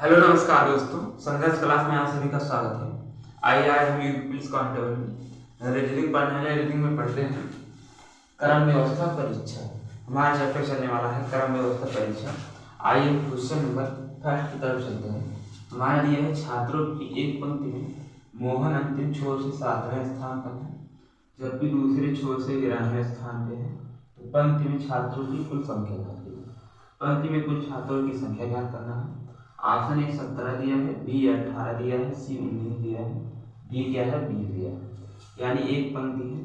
Hello नमस्कार दोस्तों, संघर्ष क्लास में आप सभी का स्वागत है। आइए आज हम यूपी पुलिस कांस्टेबल रीजनिंग पढ़ने वाले। रीजनिंग में पढ़ते हैं क्रम व्यवस्था परीक्षा। हमारा चैप्टर चलने वाला है क्रम व्यवस्था परीक्षा। आइए क्वेश्चन नंबर फर्स्ट की तरफ चलते हैं। हमारे लिए है छात्रों की एक पंक्ति में मोहन अंतिम छोर से 7वें स्थान पर है जबकि दूसरे छोर से 11वें स्थान पे है। तो पंक्ति में छात्रों की कुल संख्या ज्ञात कीजिए। पंक्ति में कुल छात्रों की संख्या ज्ञात करना है। ऑप्शन ए 17 दिया है, बी 18 दिया है, सी 19 दिया है, डी क्या है 20 दिया है। यानी एक पंक्ति है,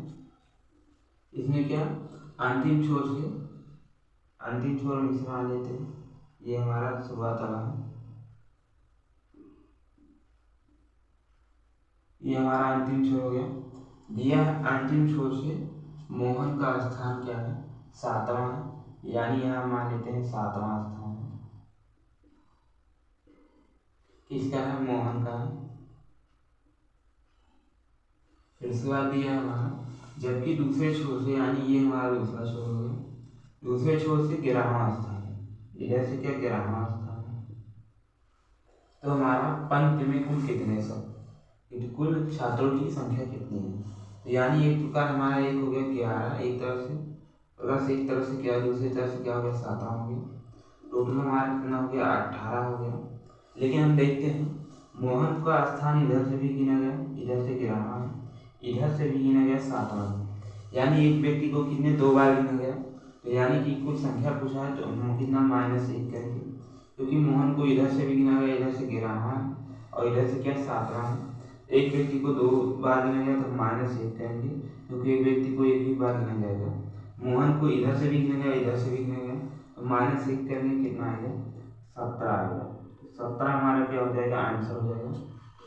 इसमें क्या अंतिम छोर में से मान लेते हैं। ये हमारा शुरुआत वाला है, ये हमारा अंतिम छोर हो गया। दिया है अंतिम छोर से मोहन का स्थान क्या है 7वां, यानी यहाँ मान लेते हैं 7वां स्थान किसका है, मोहन का है। फिर उसके बाद दिया है हमारा जबकि दूसरे छोर से, यानी ये हमारा दूसरा छोर हो गया, दूसरे छोर से 11वां स्थान है। इधर से क्या 11वां स्थान है। तो हमारा पंक्ति में कुल कितने सब कुल छात्रों की संख्या कितनी है। तो यानी एक प्रकार हमारा एक हो गया 11 एक तरफ से, प्लस एक तरफ से क्या दूसरी तरफ से क्या हो गया 7 हो गया। टोटल हमारा कितना हो गया 18 हो गया। लेकिन हम देखते हैं मोहन का स्थान इधर से भी गिना गया, इधर से 11वां है, इधर से भी गिना गया 7वां, यानी एक व्यक्ति को कितने 2 बार गिना गया। तो यानी कि कुल संख्या पूछा है तो हम कितना -1 करेंगे, क्योंकि मोहन को इधर से भी गिना गया, इधर से 11वां है और इधर से क्या 7वां है। एक व्यक्ति को 2 बार गिना गया तो -1 करेंगे, क्योंकि एक व्यक्ति को एक ही बार गिना जाएगा। मोहन को इधर से भी गिना गया, इधर से भी गिना गया, तो -1 करेंगे कितना आएगा 17 आएगा। 17 हमारा क्या हो जाएगा, आंसर हो जाएगा।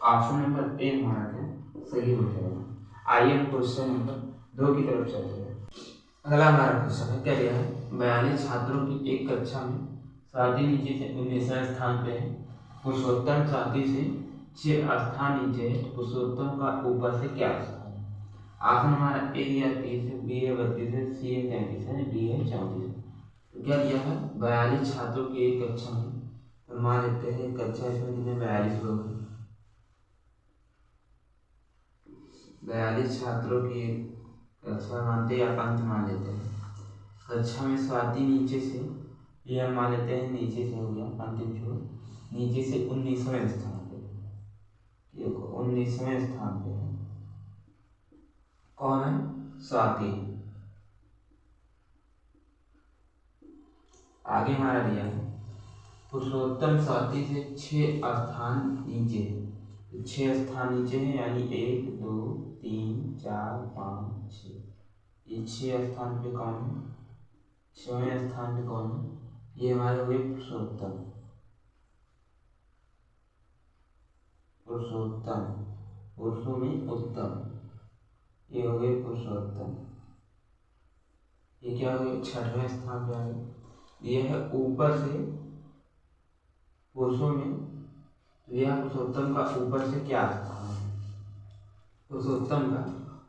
ऑप्शन नंबर ए हमारा क्या सही हो जाएगा। आइए हम क्वेश्चन नंबर 2 की तरफ चलते हैं। अगला हमारा क्वेश्चन है क्या दिया है, 42 छात्रों की एक कक्षा में साथी नीचे से 19वें स्थान पे है, पुरुषोत्तम साथी से 6 स्थान नीचे है, पुरुषोत्तम का ऊपर से क्या स्थान है। ऑप्शन हमारा ए या 30 है, बी है 32 है, सी है 33 है, डी है 34 है। तो क्या दिया है 42 छात्रों की एक कक्षा में, तो मान लेते हैं कक्षा इसमें कितने 42 लोग हैं। 42 छात्रों की कक्षा मानते या पंक्ति मान लेते हैं। कक्षा में स्वाति नीचे से, ये हम मान लेते हैं नीचे से हो गया अंतिम छोर, नीचे से 19वें स्थान पे, ये 19वें स्थान पे है। कौन है, स्वाति। आगे हमारा दिया है पुरुषोत्तम स्वाति से 6 स्थान नीचे है, 6 स्थान नीचे है, यानी 1 2 3 4 5 6, ये 6 स्थान पे कौन है, 6वें स्थान पे कौन है, ये हमारे हुए पुरुषोत्तम। पुरुषोत्तम पुरुषों में उत्तम, ये हो गए पुरुषोत्तम। ये क्या हो गया 6वें स्थान पे आ गए। ये है ऊपर से पुरुषों में, यह पुरुषोत्तम का ऊपर से क्या स्थान है, पुरुषोत्तम का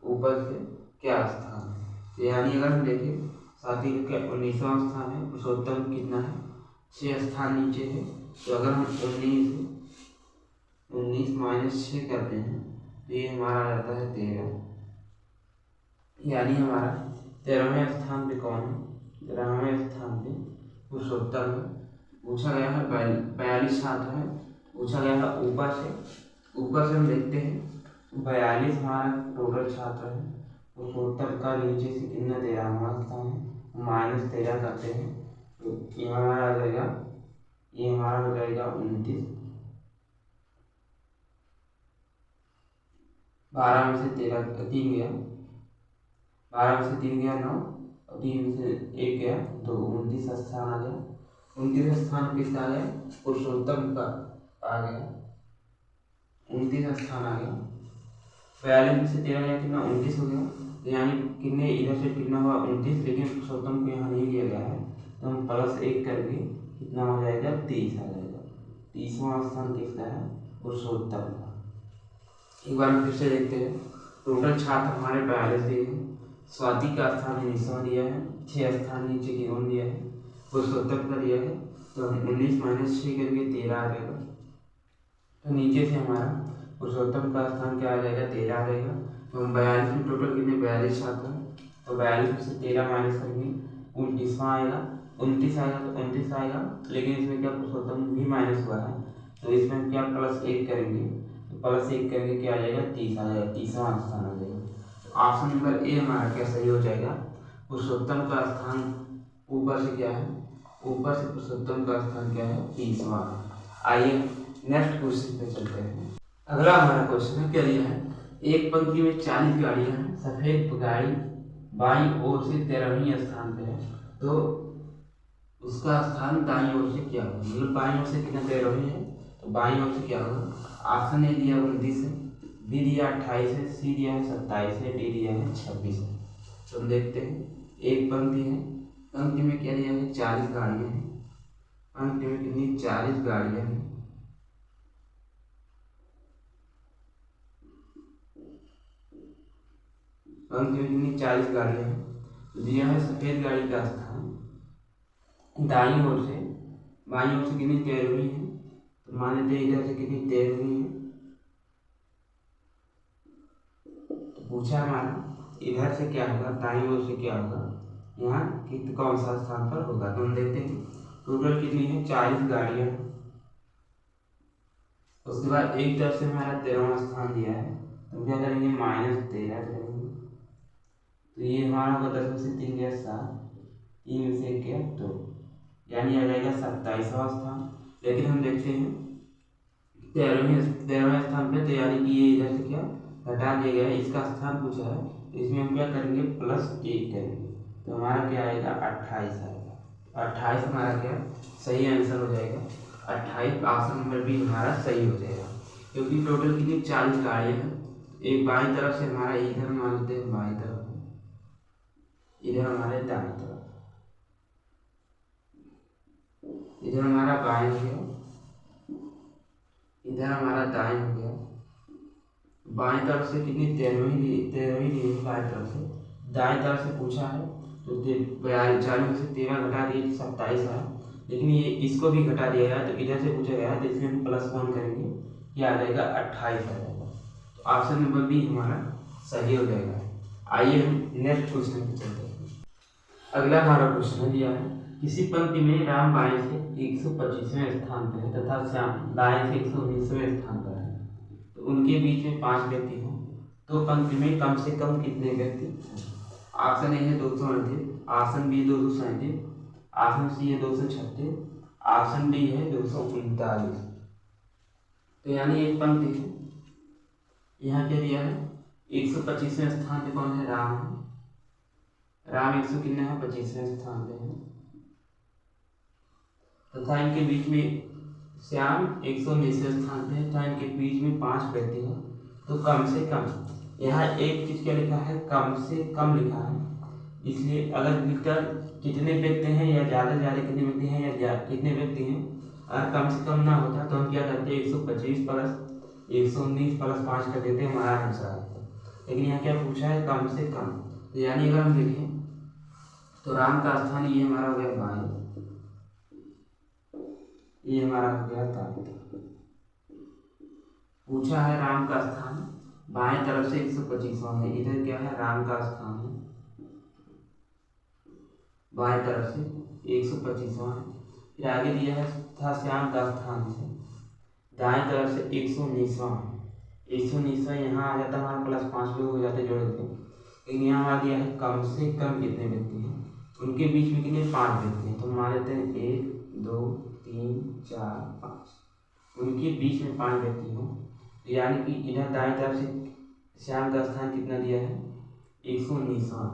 ऊपर से क्या स्थान है। यानी अगर हम देखें साथी का 19वां स्थान है, पुरुषोत्तम कितना है 6 स्थान नीचे है। तो अगर हम 19 - 6 करते हैं तो ये हमारा आ जाता है 13, यानी हमारा 13वें स्थान पे कौन है, 13वें स्थान पे पुरुषोत्तम है। पूछा गया है 42 छात्र है, पूछा गया है ऊपर से हम देखते हैं 42 हमारा टोटल छात्र है। पुरुषोत्तम का नीचे से कितना 13वां स्थान है, -13 करते हैं तो ये हमारा आ जाएगा, ये हमारा हो जाएगा 29। 12 में से 13 3 गया, 12 में से 3 गया 9 और 3 में से 1 गया 2, 29 स्थान आ गया। 29 स्थान किसका आ गया, पुरुषोत्तम का आ गया, 29 स्थान आ गया। 42 में से 13 गया कितना 29 हो गया, तो यानी कितने इधर से कितना हुआ 29, लेकिन पुरुषोत्तम को यहाँ नहीं लिया गया है तो हम +1 करके कितना हो जाएगा 30 आ जाएगा। 30वां स्थान किसका है, पुरुषोत्तम का। एक बार फिर से देखते हैं, टोटल छात्र हमारे 42 दिए हैं, स्वाति का स्थान 19वां दिया है, 6 स्थान नीचे की ओर दिया है, पुरुषोत्तम का दिया है, तो हम 19 - 6 करके 13 आ जाएगा। तो नीचे से हमारा पुरुषोत्तम का स्थान क्या आ जाएगा, 13 आ जाएगा। तो हम 42 में टोटल कितने 42 आता है, तो 42 में से 13 माइनस करेंगे 29वां आएगा, 29 आएगा तो 29 आएगा, लेकिन इसमें क्या पुरुषोत्तम भी माइनस हुआ है तो इसमें क्या +1 करेंगे, तो +1 करेंगे क्या आ जाएगा 30 आ जाएगा, 30वां स्थान आ जाएगा। तो ऑप्शन नंबर ए हमारा क्या सही हो जाएगा, पुरुषोत्तम का स्थान ऊपर से क्या है, ऊपर से पुरुषोत्तम का स्थान क्या है 30वां। आइए नेक्स्ट क्वेश्चन पे चलते हैं। अगला हमारा क्वेश्चन है, क्या दिया है, एक पंक्ति में 40 गाड़ियां हैं, सफेद गाड़ी बाईं ओर से 13वें स्थान पे है, तो उसका स्थान दाईं ओर से क्या होगा, मतलब बाईं ओर से कितना 13वें है, तो बाईं ओर से क्या होगा। ऑप्शन ए दिया 29 है, बी दिया 28 है, सी दिया है 27 है, डी दिया है 26 है। तो हम देखते हैं, एक पंक्ति है, पंक्ति में क्या दिया है 40 गाड़ियां हैं, पंक्ति में कितनी 40 गाड़ियां हैं, पंक्ति में कितनी 40 गाड़ियां हैं। तो दिया है सफेद गाड़ी का स्थान दाईं ओर से, बाईं ओर से कितनी 13वीं है, तो मान लेते हैं इधर से कितनी 13वीं है, तो पूछा हमारा इधर से क्या होगा, दाईं ओर से क्या होगा, यहाँ कौन सा स्थान पर होगा। तो हम देखते हैं टोटल कितनी है 40 गाड़ियां। उसके बाद एक तरफ से हमारा 13वां स्थान दिया है, तो क्या करेंगे -13 करेंगे, तो ये हमारा होगा 10 में से 3 गया 7, 3 में से 1 गया 2, यानी आ जाएगा 27वां स्थान। लेकिन हम देखते हैं 13वें स्थान पे, तो यानी कि ये इधर से क्या घटा दिया गया है, इसका स्थान पूछा है, तो इसमें हम क्या करेंगे +1 करेंगे, तो हमारा क्या आएगा 28 आएगा। 28 हमारा क्या सही आंसर हो जाएगा, 28 ऑप्शन नंबर बी हमारा सही हो जाएगा, क्योंकि टोटल कितनी 40 गाड़ियाँ हैं। एक बाईं तरफ से हमारा इधर मान लेते हैं बाईं तरफ, इधर हमारे दाएं तरफ, इधर हमारा बाएं हो गया, इधर हमारा दाएं हो गया। बाएं तरफ से कितनी 13वीं ली है बाएं तरफ से, दाएं तरफ से पूछा है, तो 40 में से 13 घटा दिए 27 आया, लेकिन ये इसको भी घटा दिया गया, तो इधर से पूछा गया है, तो इसमें हम +1 करेंगे, ये आ जाएगा 28 आ जाएगा। तो ऑप्शन नंबर बी हमारा सही हो जाएगा। आइए हम नेक्स्ट क्वेश्चन पे चलते हैं। अगला हमारा क्वेश्चन दिया है, किसी पंक्ति में राम बाएं से 125वें स्थान पर है तथा श्याम दाएं से 119वें स्थान पर है, तो उनके बीच में 5 व्यक्ति हैं, तो पंक्ति में कम से कम कितने व्यक्ति हैं। ऑप्शन ए है 238, ऑप्शन बी 237, ऑप्शन सी है 236, ऑप्शन डी है 239। तो यानी एक पंक्ति है, यहाँ क्या दिया है 125वें स्थान पे कौन है, राम है, राम 100 कितने हैं 25वें स्थान पे है, तथा इनके बीच में श्याम 119वें स्थान पे है, तथा इनके बीच में 5 व्यक्ति हैं, तो कम से कम, यहाँ एक चीज क्या लिखा है कम से कम लिखा है, इसलिए अगर लिखकर कितने व्यक्ति हैं या ज़्यादा से ज़्यादा कितने व्यक्ति हैं या कितने व्यक्ति हैं, अगर कम से कम ना होता तो हम क्या करते 125 + 119 + 5 कर देते हैं, हमारा आंसर आता है। लेकिन यहाँ क्या पूछा है कम से कम, तो यानी अगर हम देखें तो राम का स्थान ये हमारा हो गया बाएं, ये हमारा हो गया दाएं। पूछा है राम का स्थान बाएं तरफ से 125वां है, इधर क्या है राम का स्थान है बाएं तरफ से 125वां है, फिर आगे दिया है था श्याम का स्थान से दाएं तरफ से 119वां है, 119वां यहाँ आ जाता हमारा +5 लोग हो जाते जोड़ देते, लेकिन यहाँ हमारा दिया है कम से कम कितने व्यक्ति हैं, उनके बीच में कितने 5 व्यक्ति हैं, तो मान लेते हैं 1 2 3 4 5, उनके बीच में 5 व्यक्ति हों, तो यानी कि इधर दाएं तरफ से श्याम का स्थान कितना दिया है 119वां,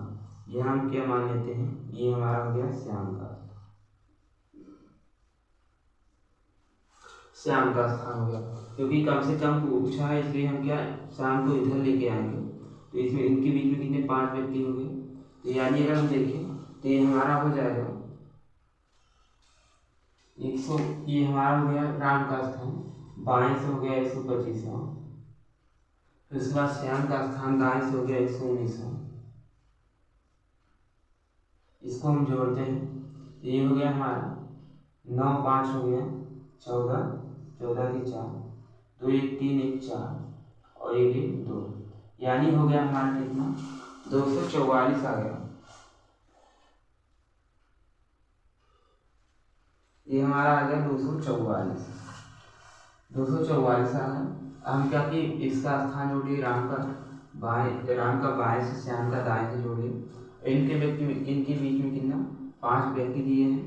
यहाँ हम क्या मान लेते हैं ये हमारा हो गया श्याम का स्थान हो गया, क्योंकि कम से कम पूछा है इसलिए हम क्या श्याम को इधर लेके आएंगे, तो इसमें इनके बीच में कितने 5 व्यक्ति होंगे, तो यानी अगर हम देखें तो ये हमारा हो जाएगा 100, ये हमारा हो गया राम का स्थान बाएं से हो गया 125वां, फिर उसके बाद श्याम का स्थान दाएं से हो गया 119वां, इसको हम जोड़ते हैं, ये हो गया हमारा 9 5 हो गया 14, 14 की 4, 2 1 3 1 4 और 1 1 2, यानी हो गया हमारा कितना 244 आ गया। ये हमारा आ गया 244 आ गया। हम क्या कि इसका स्थान जोड़िए राम का बाएं से श्याम का दाएं से जोड़िए। इनके बीच में कितना 5 व्यक्ति दिए हैं।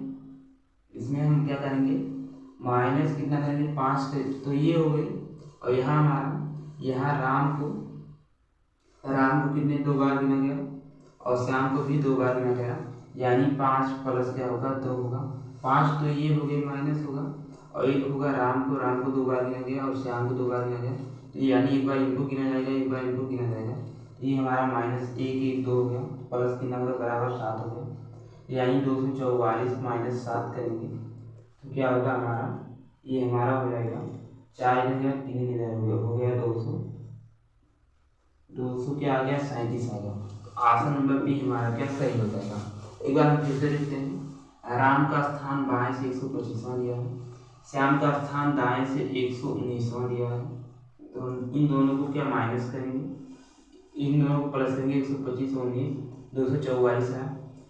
इसमें हम क्या करेंगे माइनस कितना करेंगे 5 तो ये हो गई। और यहाँ हमारा यहाँ राम को कितने 2 बार गिना गया और श्याम को भी 2 बार गिना गया, यानी 5 प्लस क्या होगा 2 होगा। 5 तो ये हो गई माइनस होगा और 1 होगा राम को 2 बार गिना गया और श्याम को 2 बार गिना गया, तो यानी एक बार इनको गिना जाएगा एक बार इनको गिना जाएगा। ये हमारा माइनस 1 1 2 हो गया, प्लस कितना होगा बराबर 7 हो गया, यानी 244 माइनस 7 करेंगे तो क्या होगा हमारा ये हमारा हो जाएगा 4 इधर 3 इधर हो गया 200 क्या आ गया 37 आ गया। तो ऑप्शन नंबर बी हमारा क्या सही हो जाएगा। एक बार हम फिर से देखते हैं। राम का स्थान बाएं से 125वां दिया है, श्याम का स्थान दाएं से 119वां दिया है, तो इन दोनों को क्या माइनस करेंगे, इन दोनों को प्लस करेंगे 125 19 244 है।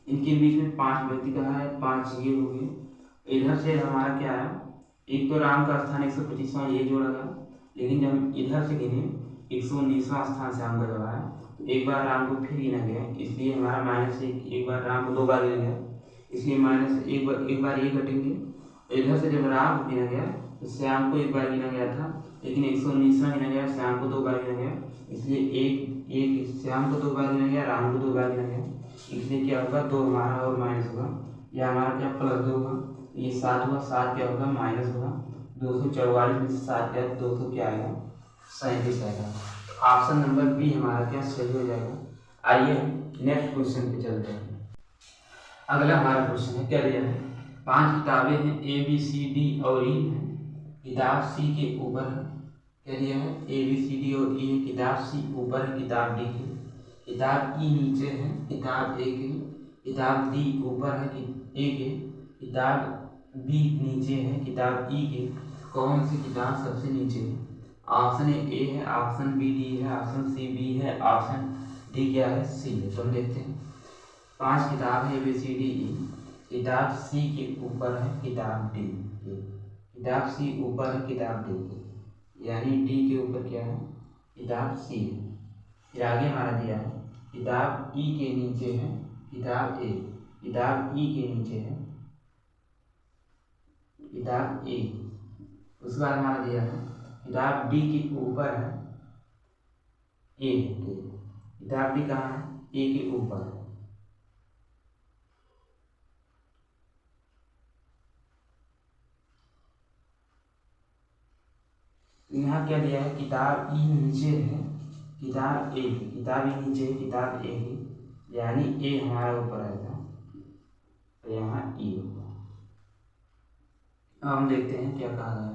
इनके बीच में 5 व्यक्ति कहा है 5 ये हो गए। इधर से हमारा क्या है एक तो राम का स्थान 125वां ये जोड़ा गया, लेकिन जब इधर से गिने 119वां स्थान श्याम का जोड़ा है, एक बार राम को फिर गिना गया, इसलिए हमारा माइनस एक बार राम को 2 बार गिना गया, इसलिए माइनस एक बार ये घटेंगे। इधर से जब राम को गिना गया तो श्याम को एक बार गिना गया था, लेकिन 119वां गिना गया, श्याम को 2 बार गिना गया, इसलिए एक श्याम को 2 बार गिना गया, राम को 2 बार गिना गया, इसलिए क्या होगा 2 हमारा और माइनस होगा, यह हमारा क्या प्लस 2 होगा, ये 7 हुआ, 7 क्या होगा माइनस होगा 244 में से 7 क्या 200 क्या आएगा 37 आएगा। तो ऑप्शन नंबर बी हमारा क्या सही हो जाएगा। आइए नेक्स्ट क्वेश्चन पे चलते हैं। अगला हमारा क्वेश्चन है क्या दिया है 5 किताबें हैं ए बी सी डी और ई है, किताब सी के ऊपर है। क्या दिया है ए बी सी डी और ई है, किताब सी ऊपर है किताब डी के, किताब ई नीचे है किताब ए के, किताब डी ऊपर है ए के, किताब बी नीचे है किताब ई के, कौन सी किताब सबसे नीचे है। ऑप्शन ए है, ऑप्शन बी डी है, ऑप्शन सी बी है, ऑप्शन डी क्या है सी है। तो हम देखते हैं 5 किताब है A B C D E, किताब सी के ऊपर है किताब डी के, किताब सी ऊपर है किताब डी के, यानी डी के ऊपर क्या है किताब सी है। फिर आगे हमारा दिया है किताब ई के नीचे है किताब ए, किताब ई के नीचे है किताब ए, उसके बाद हमारा दिया है किताब डी के ऊपर है ए, किताब डी कहाँ है ए के ऊपर है। यहाँ क्या दिया है किताब ई नीचे है किताब ए की, किताब ई नीचे है किताब ए की, यानी ए हमारा ऊपर आएगा तो यहाँ ई होगा। अब हम देखते हैं क्या कहा गया है।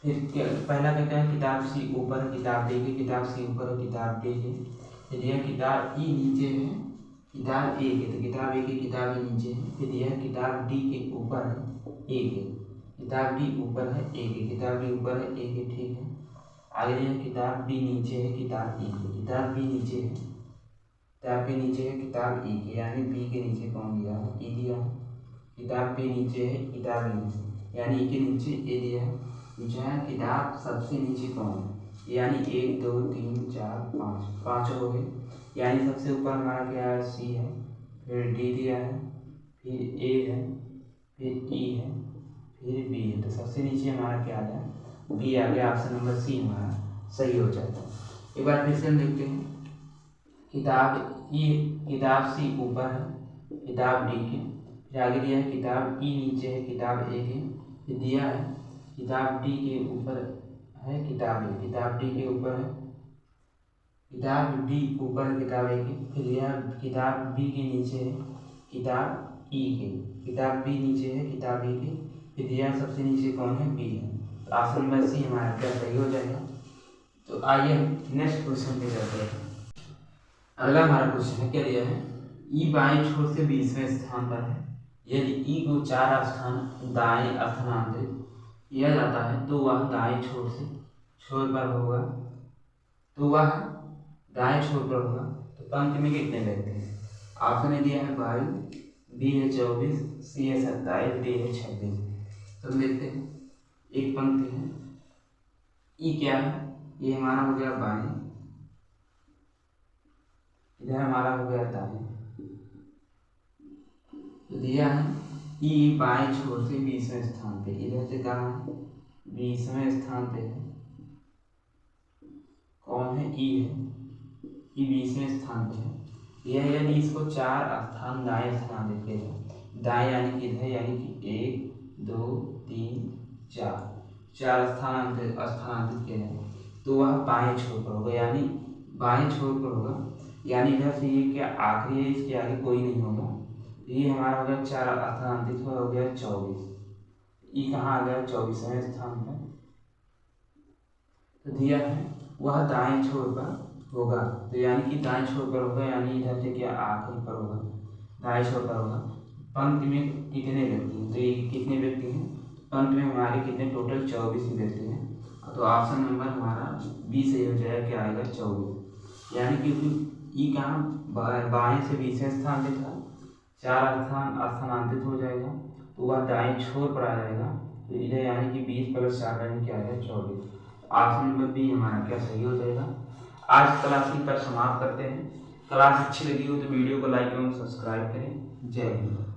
फिर क्या पहला कहता है किताब सी ऊपर है किताब डी की, किताब सी ऊपर है किताब डी की, फिर यह किताब ई नीचे है किताब ए के, तो किताब ए की किताब ई नीचे है, फिर यह किताब डी के ऊपर है ए के, किताब डी ऊपर है ए के, किताब डी ऊपर है ए के, ठीक है। आगे यह किताब डी नीचे है किताब ई के, किताब बी नीचे है किताब बी नीचे है किताब ई के, यानी बी के नीचे कौन दिया है ई दिया है, किताब बी नीचे है किताब ई नीचे, यानी ई के नीचे ए दिया है। पूछा है किताब सबसे नीचे कौन है, यानी 1 2 3 4 5 5 हो गए, यानी सबसे ऊपर हमारा क्या है सी है, फिर डी दिया है, फिर ए है, फिर ई है, फिर बी है, तो सबसे नीचे हमारा क्या आ गया बी आ गया। ऑप्शन नंबर सी हमारा सही हो जाता है। एक बार फिर से हम देखते हैं किताब ई किताब सी ऊपर है किताब डी के, फिर आगे दिया है किताब ई नीचे है किताब ए के, फिर दिया है किताब डी के ऊपर है किताब ए, किताब डी के ऊपर है किताब डी ऊपर है किताब ए के, फिर यह किताब बी के नीचे है किताब ई के, किताब बी नीचे है किताब ई के, फिर यह सबसे नीचे कौन है बी है। तो ऑप्शन नंबर सी हमारा क्या सही हो जाएगा। तो आइए नेक्स्ट क्वेश्चन पे जाते हैं। अगला हमारा क्वेश्चन है क्या दिया है ई बाएं छोर से 20वें स्थान पर है, यदि ई को 4 स्थान दाएं स्थानांतरित किया जाता है तो वह दाएं छोर पर होगा। तो पंक्ति में कितने व्यक्ति हैं? ऑप्शन ए दिया है 22, बी है 24, सी है 27, डी है 26। तो देखते हैं, एक पंक्ति है, ई क्या है? ये हमारा हो गया बाएं, इधर हमारा हो गया दाएं। तो दिया है ई बाएं छोर से 20वें स्थान पे, इधर से कहाँ है? 20वें स्थान पे है। कौन है? ई है, ई 20वें स्थान पे है। यह यदि इसको 4 स्थान दाएं स्थानांतरित किया जाए, दाएं यानी कि इधर, यानी कि 1 2 3 4 स्थानांतरित किया जाए तो वह बाएं छोर पर होगा, यानी बाएं छोर पर होगा, यानी इधर से ये क्या आखिरी है, इसके आगे कोई नहीं होगा। ये हमारा हो गया 4 स्थानांतरित हो गया 24। ई कहाँ आ गया? 24वें स्थान पर। तो दिया है वह दाएं छोर पर होगा, तो यानी कि दाएं छोर पर होगा, यानी इधर से क्या आखिरी पर होगा, दाएं छोर पर होगा। पंक्ति में कितने व्यक्ति हैं? तो ये कितने व्यक्ति हैं? पंक्ति में हमारे कितने? टोटल 24 व्यक्ति हैं। तो ऑप्शन नंबर हमारा बी सही हो जाएगा, क्या आएगा? 24। यानी कि ई कहाँ बाएं से 20वें स्थान पे था, 4 स्थान स्थानांतरित हो जाएगा तो वह दाएं छोर पर आ जाएगा। तो इधर यानी कि 20 + 4 यानी क्या आएगा? 24। ऑप्शन नंबर बी हमारा क्या सही हो जाएगा। आज क्लास की पर समाप्त करते हैं। क्लास अच्छी लगी हो तो वीडियो को लाइक एवं सब्सक्राइब करें। जय हिंद।